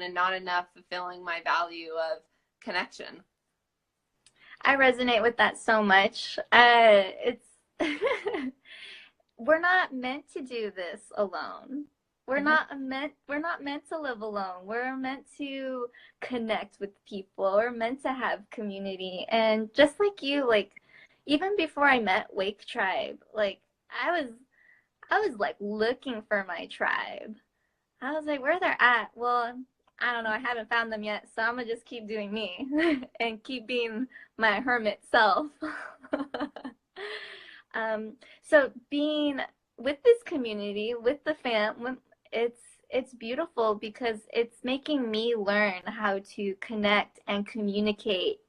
and not enough fulfilling my value of connection. I resonate with that so much. It's we're not meant to do this alone. We're not meant to live alone. We're meant to connect with people. We're meant to have community. And just like you, like even before I met Wake Tribe, like I was like looking for my tribe. I was like, where they're at? Well, I don't know. I haven't found them yet, so I'm gonna just keep doing me and keep being my hermit self. So being with this community, with the fam, it's beautiful because it's making me learn how to connect and communicate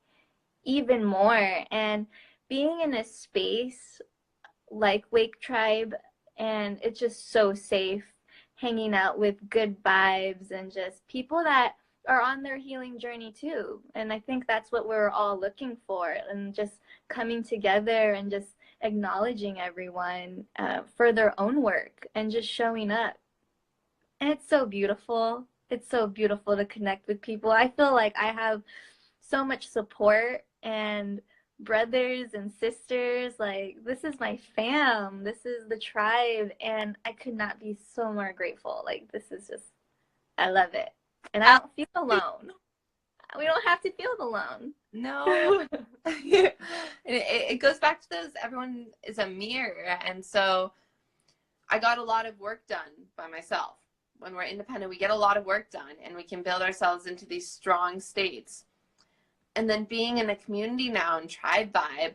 even more. And being in a space like Wake Tribe, and it's just so safe hanging out with good vibes and just people that are on their healing journey too. And I think that's what we're all looking for, and just coming together and just acknowledging everyone for their own work and just showing up. And it's so beautiful. It's so beautiful to connect with people. I feel like I have so much support and brothers and sisters. Like, this is my fam. This is the tribe. And I could not be so more grateful. Like, this is just, I love it. And I don't feel alone. We don't have to feel alone. No. It goes back to those, everyone is a mirror. And so I got a lot of work done by myself. When we're independent, we get a lot of work done and we can build ourselves into these strong states. And then being in a community now and tribe vibe,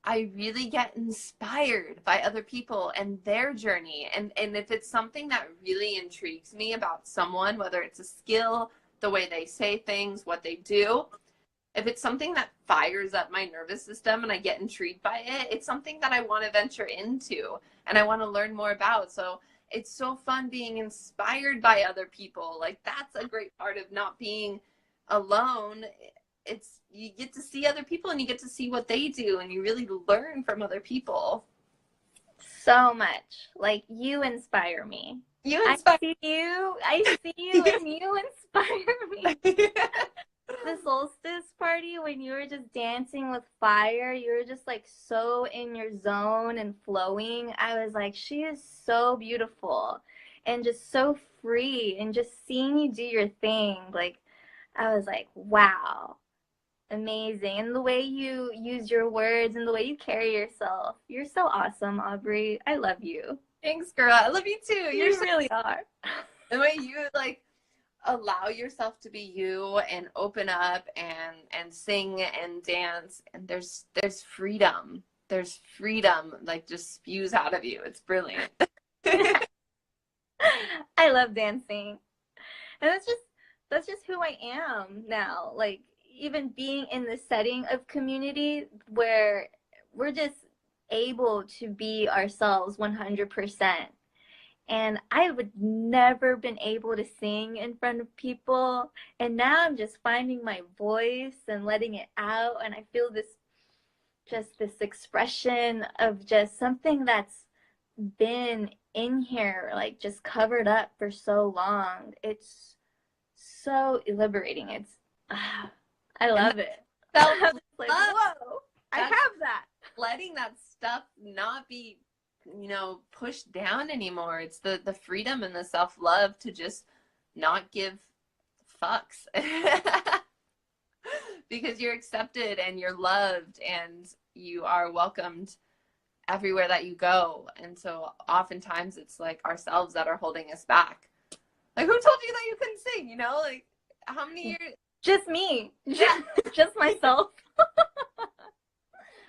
I really get inspired by other people and their journey. And if it's something that really intrigues me about someone, whether it's a skill, the way they say things, what they do, if it's something that fires up my nervous system and I get intrigued by it, it's something that I want to venture into and I want to learn more about. So it's so fun being inspired by other people. Like, that's a great part of not being alone. It's, you get to see other people and you get to see what they do and you really learn from other people. So much. Like, you inspire me. You inspire. I see you and you inspire me. The solstice party, when you were just dancing with fire, you were just like so in your zone and flowing. I was like, she is so beautiful and just so free, and just seeing you do your thing, like, I was like, wow, amazing. And the way you use your words and the way you carry yourself, you're so awesome, Aubrey. I love you. Thanks, girl. I love you too. You really are. The way you like allow yourself to be you and open up and sing and dance, and there's freedom. There's freedom, like, just spews out of you. It's brilliant. I love dancing. And that's just who I am now. Like, even being in the setting of community where we're just able to be ourselves 100%. And I would never been able to sing in front of people. And now I'm just finding my voice and letting it out. And I feel this expression of just something that's been in here, like, just covered up for so long. It's so liberating. It's, I love it. Self-love. Like, whoa, I have that. Letting that stuff not be, pushed down anymore. It's the freedom and the self-love to just not give fucks. Because you're accepted and you're loved and you are welcomed everywhere that you go. And so oftentimes it's like ourselves that are holding us back. Like, who told you that you couldn't sing? Like, how many years? Just me. Just myself.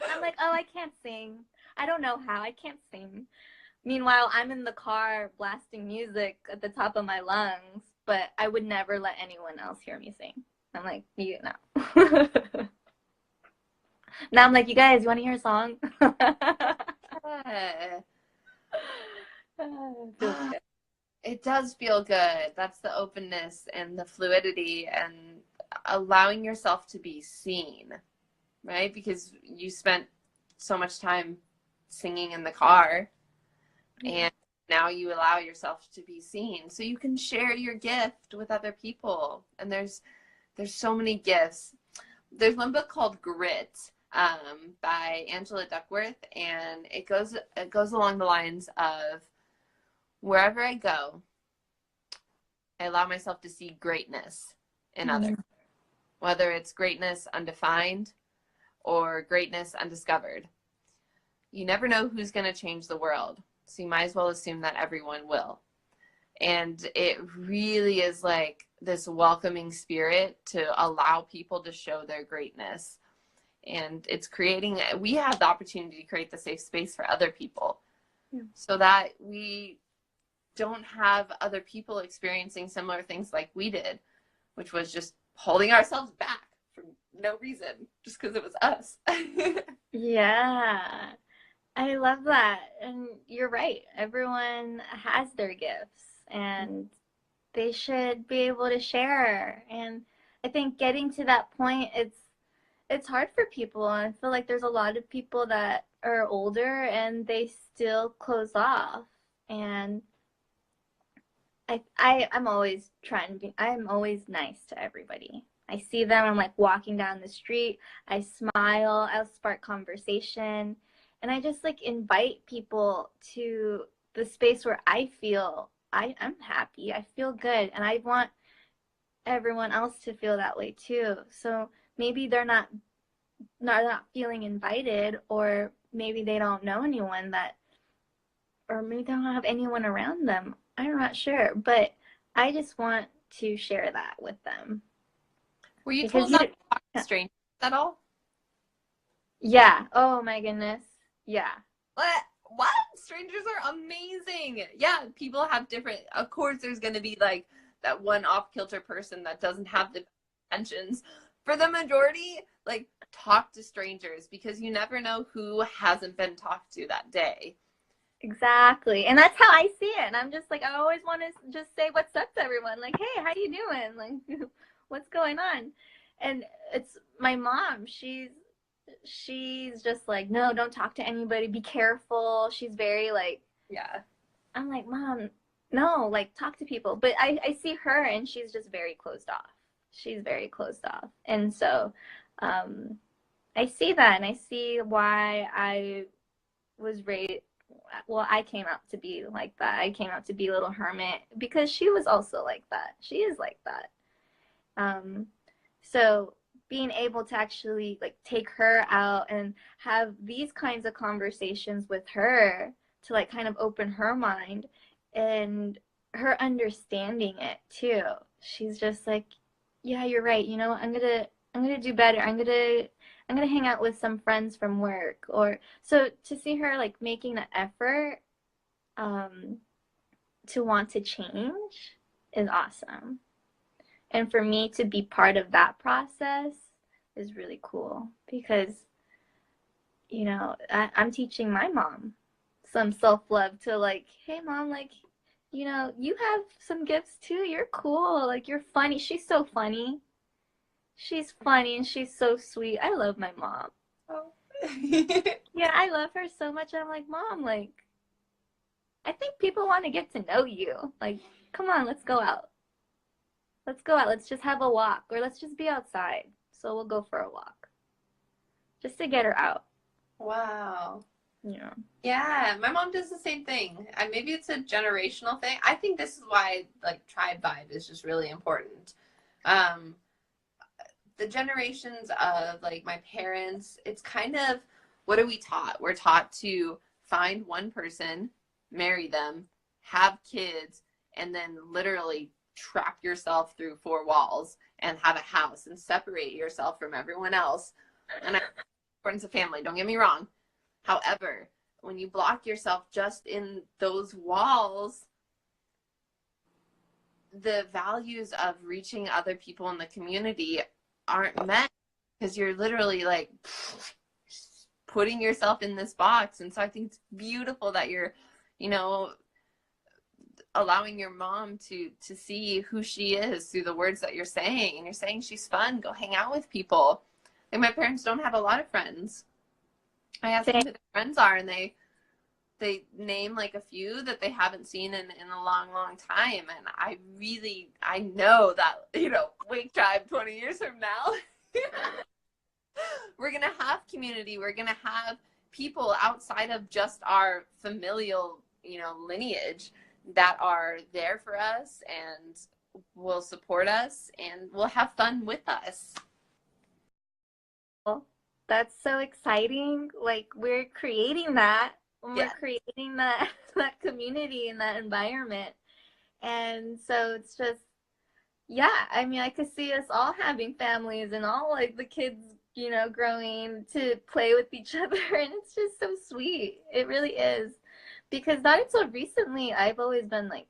I'm like, oh, I can't sing. I don't know how. I can't sing. Meanwhile, I'm in the car blasting music at the top of my lungs, but I would never let anyone else hear me sing. I'm like, you know. Now I'm like, you guys, you want to hear a song? It does feel good. That's the openness and the fluidity and allowing yourself to be seen, right? Because you spent so much time singing in the car, and Now you allow yourself to be seen so you can share your gift with other people. And there's so many gifts. There's one book called Grit, by Angela Duckworth, and it goes along the lines of, wherever I go, I allow myself to see greatness in others, whether it's greatness undefined or greatness undiscovered. You never know who's going to change the world, so you might as well assume that everyone will. And it really is like this welcoming spirit to allow people to show their greatness. And it's creating, we have the opportunity to create the safe space for other people, so that we don't have other people experiencing similar things like we did, which was just holding ourselves back for no reason, just because it was us. Yeah. I love that. And you're right. Everyone has their gifts and they should be able to share. And I think getting to that point, it's hard for people. I feel like there's a lot of people that are older and they still close off. And I'm always I'm always nice to everybody. I see them, I'm like walking down the street, I smile, I'll spark conversation, and I just like invite people to the space where I feel I'm happy, I feel good, and I want everyone else to feel that way too. So maybe they're not feeling invited, or maybe they don't know anyone that, or maybe they don't have anyone around them. I'm not sure, but I just want to share that with them. Were you Because told not to talk to strangers at all? yeah. Oh my goodness. Yeah. What? Strangers are amazing. Yeah, people have different, of course there's going to be like that one off-kilter person that doesn't have the intentions. For the majority, like, talk to strangers, because you never know who hasn't been talked to that day. Exactly. And that's how I see it. And I'm just like, I always want to just say what's up to everyone. Like, hey, how you doing? Like, what's going on? And it's my mom. She's just like, no, don't talk to anybody. Be careful. She's very like, Yeah. I'm like, Mom, no, like talk to people. But I see her and she's just very closed off. She's very closed off. And so I see that, and I see why I was raised. Well, I came out to be like that. I came out to be a little hermit because she was also like that. She is like that. So being able to actually like take her out and have these kinds of conversations with her to like kind of open her mind and her understanding it too. She's just like, yeah, you're right. You know, I'm gonna do better. I'm gonna hang out with some friends from work. Or so to see her like making the effort to want to change is awesome. And for me to be part of that process is really cool because, you know, I'm teaching my mom some self-love to like, hey mom, like, you know, you have some gifts too. You're cool. Like, you're funny. She's so funny. She's funny and she's so sweet. I love my mom. Oh. Yeah, I love her so much. I'm like, Mom, like, I think people want to get to know you. Like, come on, let's go out. Let's go out. Let's just have a walk, or let's just be outside. So we'll go for a walk. Just to get her out. Wow. Yeah. Yeah, my mom does the same thing. And maybe it's a generational thing. I think this is why like tribe vibe is just really important. The generations of like my parents, it's kind of, what are we taught? We're taught to find one person, marry them, have kids, and then literally trap yourself through four walls and have a house and separate yourself from everyone else. And I importance of family, don't get me wrong. However, when you block yourself just in those walls, the values of reaching other people in the community aren't met, because you're literally like putting yourself in this box. And so I think it's beautiful that you're, you know, allowing your mom to see who she is through the words that you're saying. And you're saying she's fun, go hang out with people. Like, my parents don't have a lot of friends. I ask them who their friends are, and they they name like a few that they haven't seen in a long, long time. And I know that, you know, Wake Tribe 20 years from now, we're going to have community. We're going to have people outside of just our familial, you know, lineage that are there for us and will support us and will have fun with us. That's so exciting. Like, we're creating that. We're creating that community and that environment. And so it's just, yeah, I mean, I could see us all having families and all like the kids, you know, growing to play with each other. And it's just so sweet. It really is. Because not until recently, I've always been like,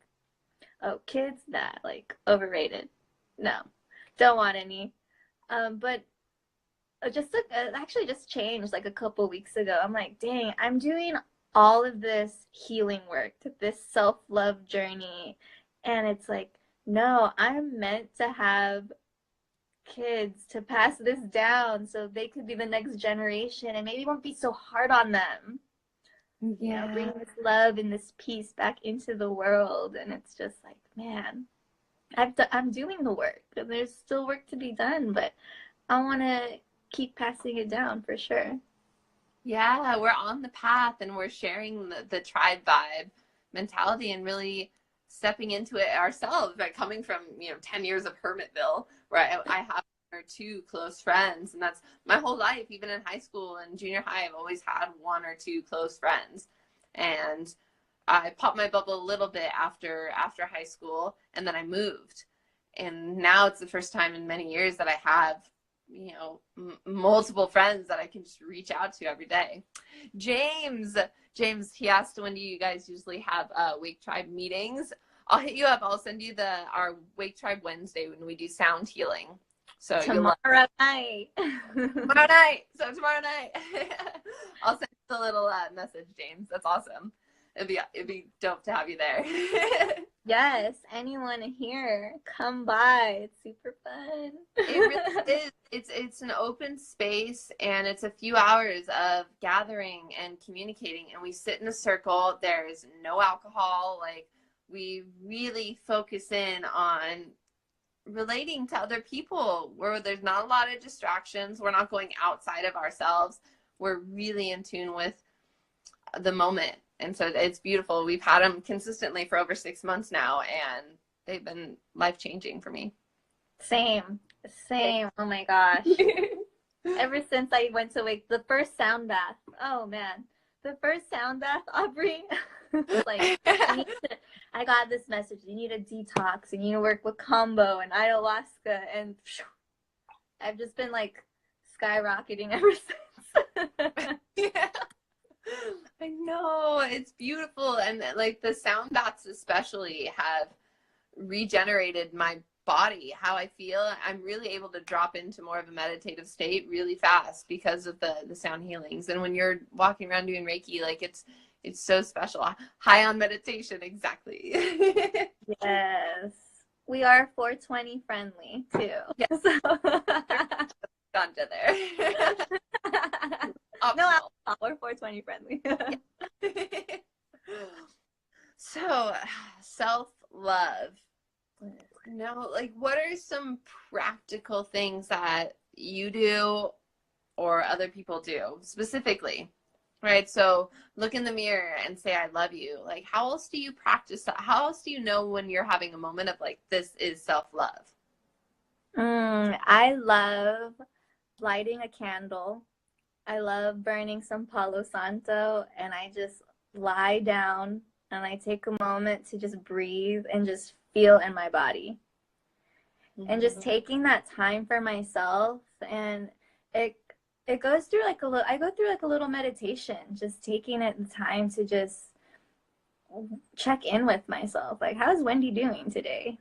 oh, kids, that like overrated. No, don't want any. But just actually just changed like a couple weeks ago. I'm like, dang, I'm doing all of this healing work, this self-love journey, and it's like, no, I'm meant to have kids to pass this down so they could be the next generation and maybe won't be so hard on them. You know, bring this love and this peace back into the world. And it's just like, man, I'm doing the work and there's still work to be done, but I want to keep passing it down for sure. Yeah, we're on the path and we're sharing the tribe vibe mentality and really stepping into it ourselves, like coming from, you know, 10 years of Hermitville, where I have one or two close friends, and that's my whole life. Even in high school and junior high, I've always had one or two close friends. And I popped my bubble a little bit after high school, and then I moved. And now it's the first time in many years that I have, you know, multiple friends that I can just reach out to every day. James, he asked, when do you guys usually have Wake Tribe meetings? I'll hit you up. I'll send you our Wake Tribe Wednesday when we do sound healing. So tomorrow night. Tomorrow night. So tomorrow night. I'll send you the little message, James. That's awesome. It'd be dope to have you there. Yes, anyone here, come by. It's super fun. It really is. It's an open space, and it's a few hours of gathering and communicating, and we sit in a circle. There's no alcohol. Like, we really focus in on relating to other people where there's not a lot of distractions. We're not going outside of ourselves. We're really in tune with the moment. And so it's beautiful. We've had them consistently for over 6 months now, and they've been life-changing for me. Same. Oh my gosh. Ever since I went to the first sound bath. Oh man. The first sound bath, Aubrey. Like, I got this message. You need a detox. You need to work with Combo and ayahuasca. And I've just been like skyrocketing ever since. Yeah. I know, it's beautiful. And like the sound baths especially have regenerated my body, how I feel. I'm really able to drop into more of a meditative state really fast because of the sound healings. And when you're walking around doing Reiki, like it's so special. High on meditation, exactly. Yes. We are 420 friendly too. Yes. So. Ganja there. No, we're 420 friendly. So, self-love. No, like, what are some practical things that you do or other people do specifically? Right? So look in the mirror and say, I love you. Like, how else do you practice that? How else do you know when you're having a moment of like, this is self-love? I love lighting a candle. I love burning some Palo Santo, and I just lie down and I take a moment to just breathe and just feel in my body. And just taking that time for myself, and it goes through like I go through like a little meditation, just taking it the time to just check in with myself. Like, how's Wendy doing today?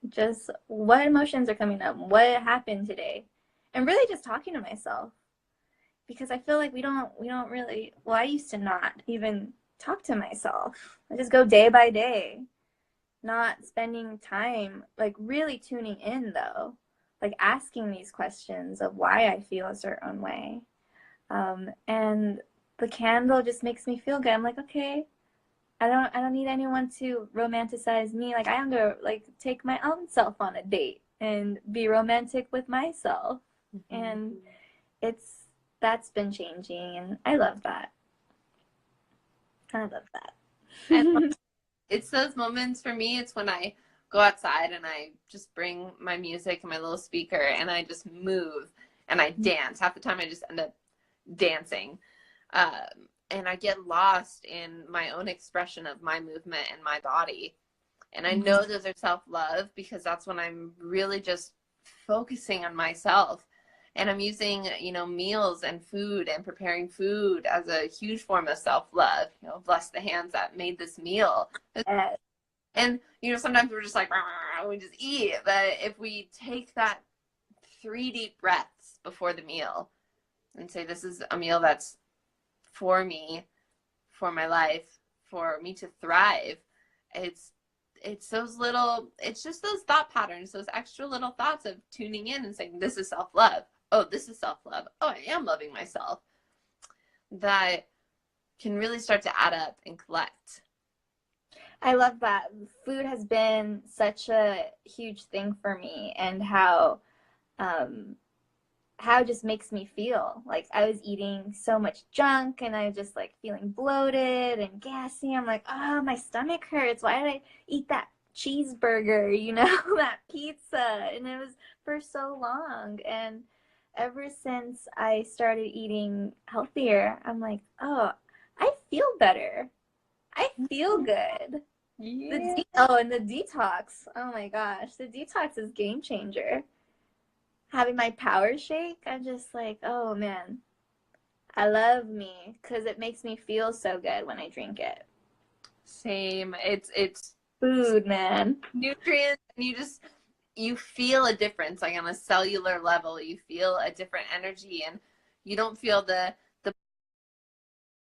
Just what emotions are coming up? What happened today? And really just talking to myself. Because I feel like we don't really, well, I used to not even talk to myself. I just go day by day, not spending time, like really tuning in though, like asking these questions of why I feel a certain way. And the candle just makes me feel good. I'm like, okay, I don't need anyone to romanticize me. Like I am gonna like take my own self on a date and be romantic with myself. Mm-hmm. And it's that's been changing and I love that. I love And that. it's those moments for me, it's when I go outside and I just bring my music and my little speaker and I just move and I dance. Half the time I just end up dancing. And I get lost in my own expression of my movement and my body. And I know those are self-love because that's when I'm really just focusing on myself. And I'm using, meals and food and preparing food as a huge form of self-love. Bless the hands that made this meal. Yes. And, sometimes we're just like, we just eat. But if we take that 3 deep breaths before the meal and say, this is a meal that's for me, for my life, for me to thrive, it's just those thought patterns, those extra little thoughts of tuning in and saying, this is self-love. Oh, this is self-love. Oh, I am loving myself. That can really start to add up and collect. I love that. Food has been such a huge thing for me and um how it just makes me feel. Like I was eating so much junk and I was just like feeling bloated and gassy. I'm like, oh, my stomach hurts. Why did I eat that cheeseburger, that pizza? And it was for so long. And ever since I started eating healthier, I'm like, oh, I feel better. I feel good. Yeah. And the detox. Oh my gosh, the detox is game changer. Having my power shake, I'm just like, oh man, I love me because it makes me feel so good when I drink it. Same. It's Food, man. nutrients, and you feel a difference, like on a cellular level. You feel a different energy, and you don't feel the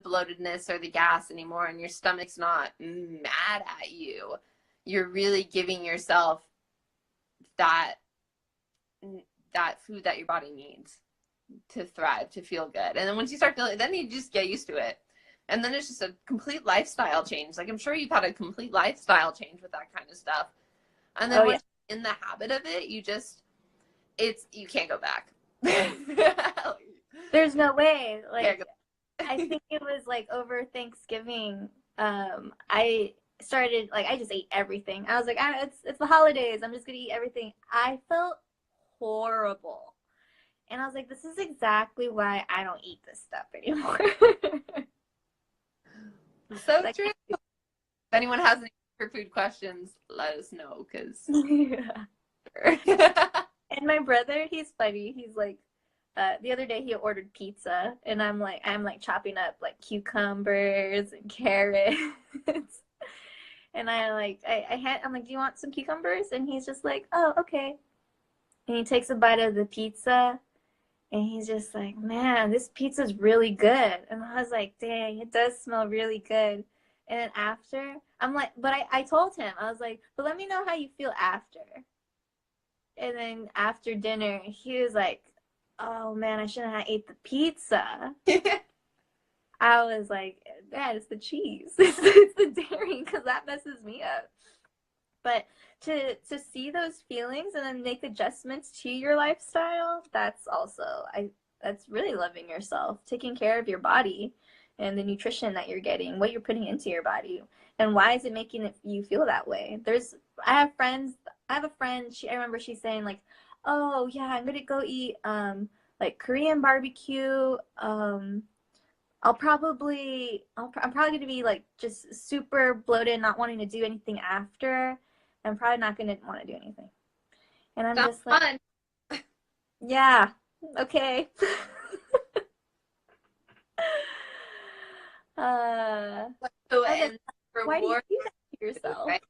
bloatedness or the gas anymore, and your stomach's not mad at you. You're really giving yourself that that food that your body needs to thrive, to feel good. And then once you start feeling, then you just get used to it. And then it's just a complete lifestyle change. Like I'm sure you've had a complete lifestyle change with that kind of stuff. And then once you're in the habit of it, you can't go back. There's no way. Like I think it was like over Thanksgiving. I started like I just ate everything. I was like, it's the holidays. I'm just gonna eat everything. I felt horrible. And I was like, this is exactly why I don't eat this stuff anymore. So like, true. If anyone has any food questions, let us know, because And my brother, he's funny. He's like, the other day he ordered pizza, and I'm like chopping up like cucumbers and carrots. And I'm like, do you want some cucumbers? And he's just like, oh, okay. And he takes a bite of the pizza, and he's just like, man, this pizza's really good. And I was like, dang, it does smell really good. And then after, I'm like, but I told him, I was like, but let me know how you feel after. And then after dinner, he was like, oh man, I shouldn't have ate the pizza. I was like, Dad, it's the cheese. It's the dairy, because that messes me up. But to see those feelings and then make adjustments to your lifestyle, that's really loving yourself, taking care of your body and the nutrition that you're getting, what you're putting into your body, and why is it making you feel that way. I have a friend, I remember she's saying like, oh yeah, I'm gonna go eat like Korean barbecue. I'm probably gonna be like just super bloated, not wanting to do anything after. I'm probably not gonna want to do anything. And I'm Sounds just like, fun. Yeah, okay. So and and why do you reward, do that to yourself? right?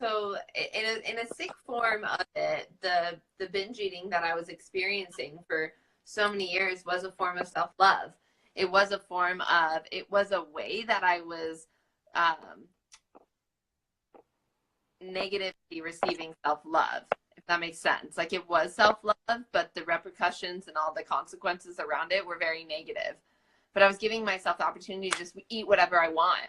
So in a sick form of it, the binge eating that I was experiencing for so many years was a form of self-love. It was a way that I was negatively receiving self-love, if that makes sense. Like it was self-love, but the repercussions and all the consequences around it were very negative. but I was giving myself the opportunity to just eat whatever I want,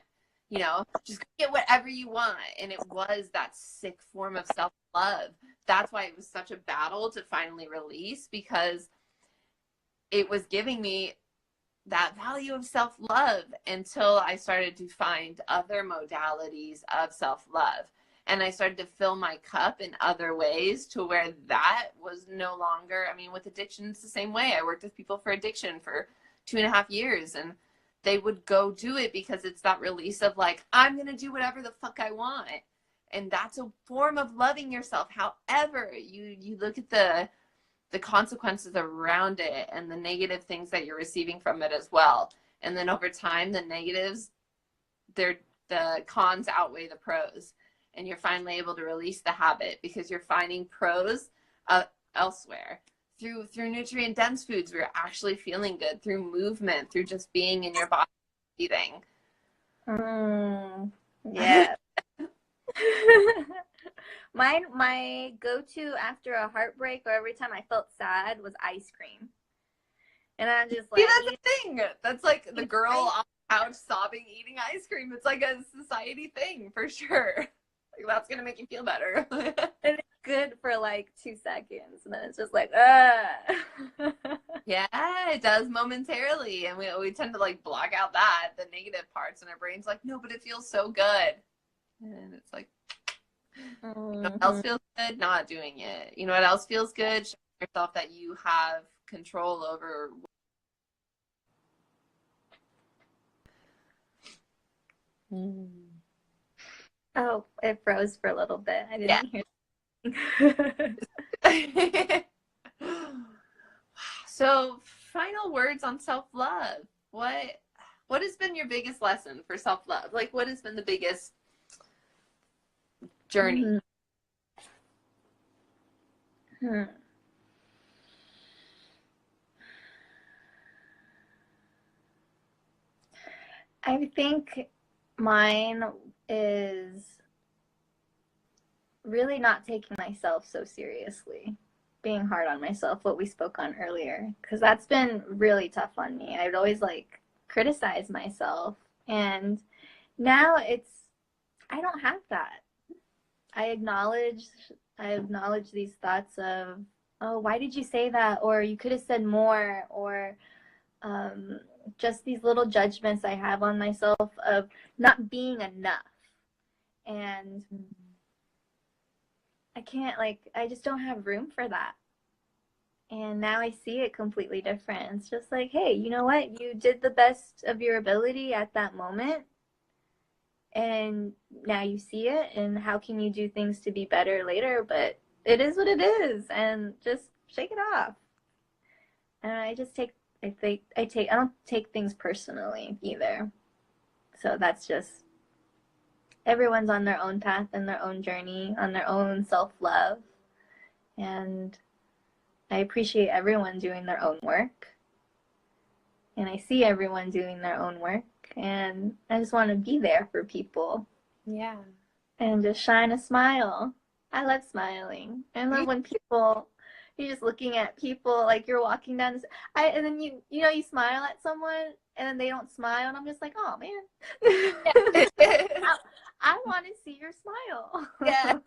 you know, just get whatever you want. And it was that sick form of self-love. That's why it was such a battle to finally release, because it was giving me that value of self-love until I started to find other modalities of self-love. And I started to fill my cup in other ways to where that was no longer, I mean, with addiction, it's the same way. I worked with people for addiction for 2.5 years, and they would go do it because it's that release of like, I'm going to do whatever the fuck I want. And that's a form of loving yourself. However, you look at the consequences around it and the negative things that you're receiving from it as well. And then over time, the negatives, the cons outweigh the pros. And you're finally able to release the habit because you're finding pros elsewhere. Through nutrient dense foods, we're actually feeling good. Through movement, through just being in your body, breathing. Yeah. My go-to after a heartbreak or every time I felt sad was ice cream. And I'm just like, see, that's the thing. That's like the girl on the couch sobbing, eating ice cream. It's like a society thing for sure. Like, that's going to make you feel better. And it's good for like 2 seconds. And then it's just like, Yeah, it does momentarily. And we tend to like block out the negative parts. And our brain's like, no, but it feels so good. And it's like, you know what else feels good? Not doing it. You know what else feels good? Showing yourself that you have control over. Oh, it froze for a little bit. I didn't hear. So, final words on self-love. What has been your biggest lesson for self-love? Like, what has been the biggest journey? I think mine is really not taking myself so seriously, being hard on myself, what we spoke on earlier, because that's been really tough on me. I'd always like criticize myself, and now I don't have that. I acknowledge these thoughts of, oh, why did you say that? Or you could have said more, or just these little judgments I have on myself of not being enough. And I just don't have room for that. And now I see it completely different. It's just like, hey, you know what? You did the best of your ability at that moment. And now you see it. And how can you do things to be better later? But it is what it is. And just shake it off. And I don't take things personally either. So that's just, everyone's on their own path and their own journey, on their own self-love. And I appreciate everyone doing their own work. And I see everyone doing their own work. And I just want to be there for people. Yeah. And just shine a smile. I love smiling. I love when you're just looking at people, like you're walking down and then you smile at someone and then they don't smile, and I'm just like, oh man. I want to see your smile. Yeah.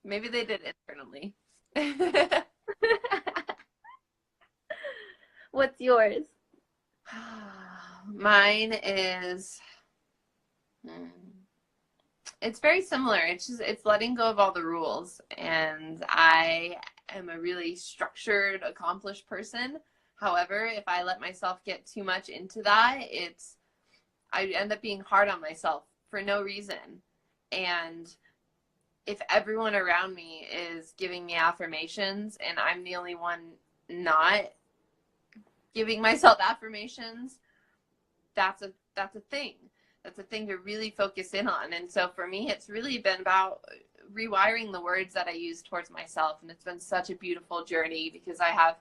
Maybe they did internally. What's yours? Mine is it's very similar. It's letting go of all the rules. And I am a really structured, accomplished person. However, if I let myself get too much into that, I end up being hard on myself for no reason. And if everyone around me is giving me affirmations and I'm the only one not giving myself affirmations, that's a thing. That's a thing to really focus in on. And so for me, it's really been about rewiring the words that I use towards myself. And it's been such a beautiful journey because I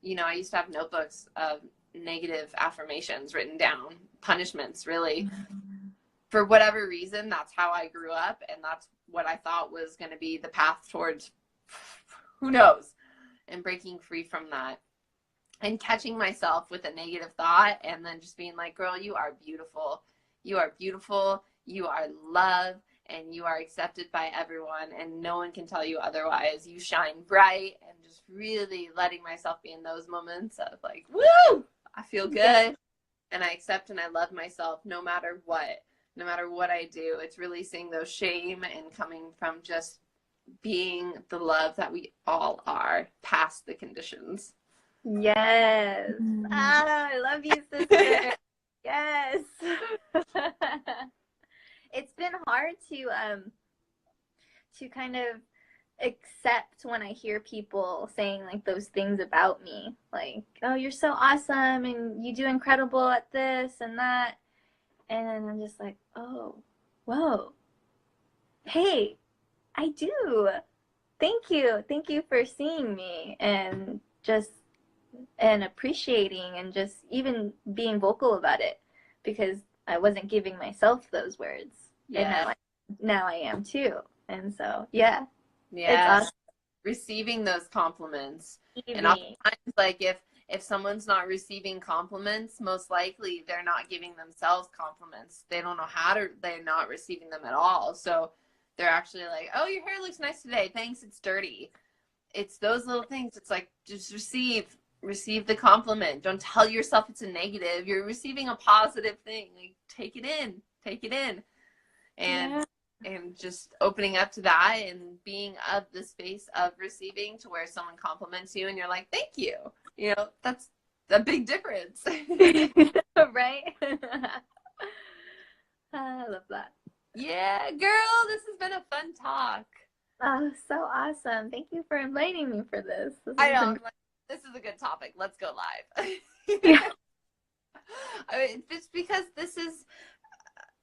used to have notebooks of negative affirmations written down, punishments, really. For whatever reason, that's how I grew up. And that's what I thought was going to be the path towards, who knows, and breaking free from that. and catching myself with a negative thought and then just being like, girl, you are beautiful. You are beautiful. You are love and you are accepted by everyone and no one can tell you otherwise. You shine bright, and just really letting myself be in those moments of like, woo, I feel good and I accept and I love myself no matter what. No matter what I do. It's releasing those shame and coming from just being the love that we all are past the conditions. Yes. Ah, I love you, sister. Yes. It's been hard to kind of accept when I hear people saying like those things about me, like, oh, you're so awesome and you do incredible at this and that. And then I'm just like, oh, whoa, hey, I do. Thank you. Thank you for seeing me and just and appreciating and just even being vocal about it, because I wasn't giving myself those words. Yeah. And now I am too. And so, yeah. Yeah. It's awesome. Receiving those compliments. Receiving. And oftentimes, like, if someone's not receiving compliments, most likely they're not giving themselves compliments. They don't know how to, they're not receiving them at all. So they're actually like, oh, your hair looks nice today. Thanks, it's dirty. It's those little things. It's like, just receive the compliment. Don't tell yourself it's a negative. You're receiving a positive thing. Like, take it in. And just opening up to that and being of the space of receiving, to where someone compliments you and you're like, thank you. You know, that's a big difference. Right? I love that. Yeah, girl, this has been a fun talk. Oh, so awesome. Thank you for inviting me for this. I know. This is a good topic. Let's go live. Yeah. I mean, just because this is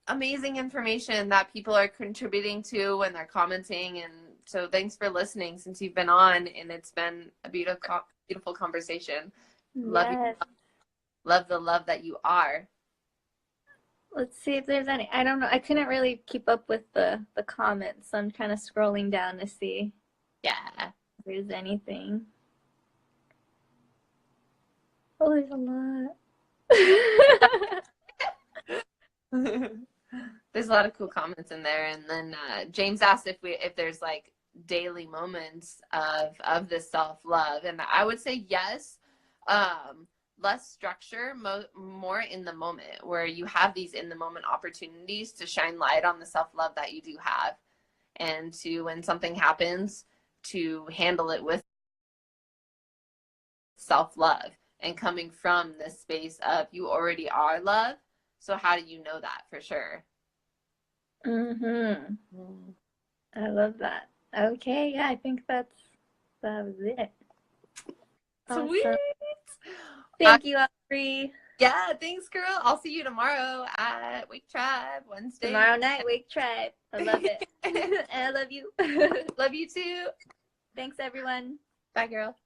amazing information that people are contributing to when they're commenting. And so thanks for listening since you've been on, and it's been a beautiful conversation. Love you. Love the love that you are. Let's see if there's any. I don't know. I couldn't really keep up with the comments, so I'm kind of scrolling down to see. Yeah. If there's anything. Oh, there's a lot. There's a lot of cool comments in there. And then James asked if there's like daily moments of this self-love, and I would say yes. Less structure, more in the moment, where you have these in the moment opportunities to shine light on the self-love that you do have, and to, when something happens, to handle it with self-love and coming from this space of, you already are love, so how do you know that for sure? I love that. Okay, yeah, I think that was it. Sweet. Awesome. Thank you, Aubrey. Yeah, thanks, girl. I'll see you tomorrow at Wake Tribe Wednesday. Tomorrow night, Wake Tribe. I love it. And I love you. Love you too. Thanks, everyone. Bye, girl.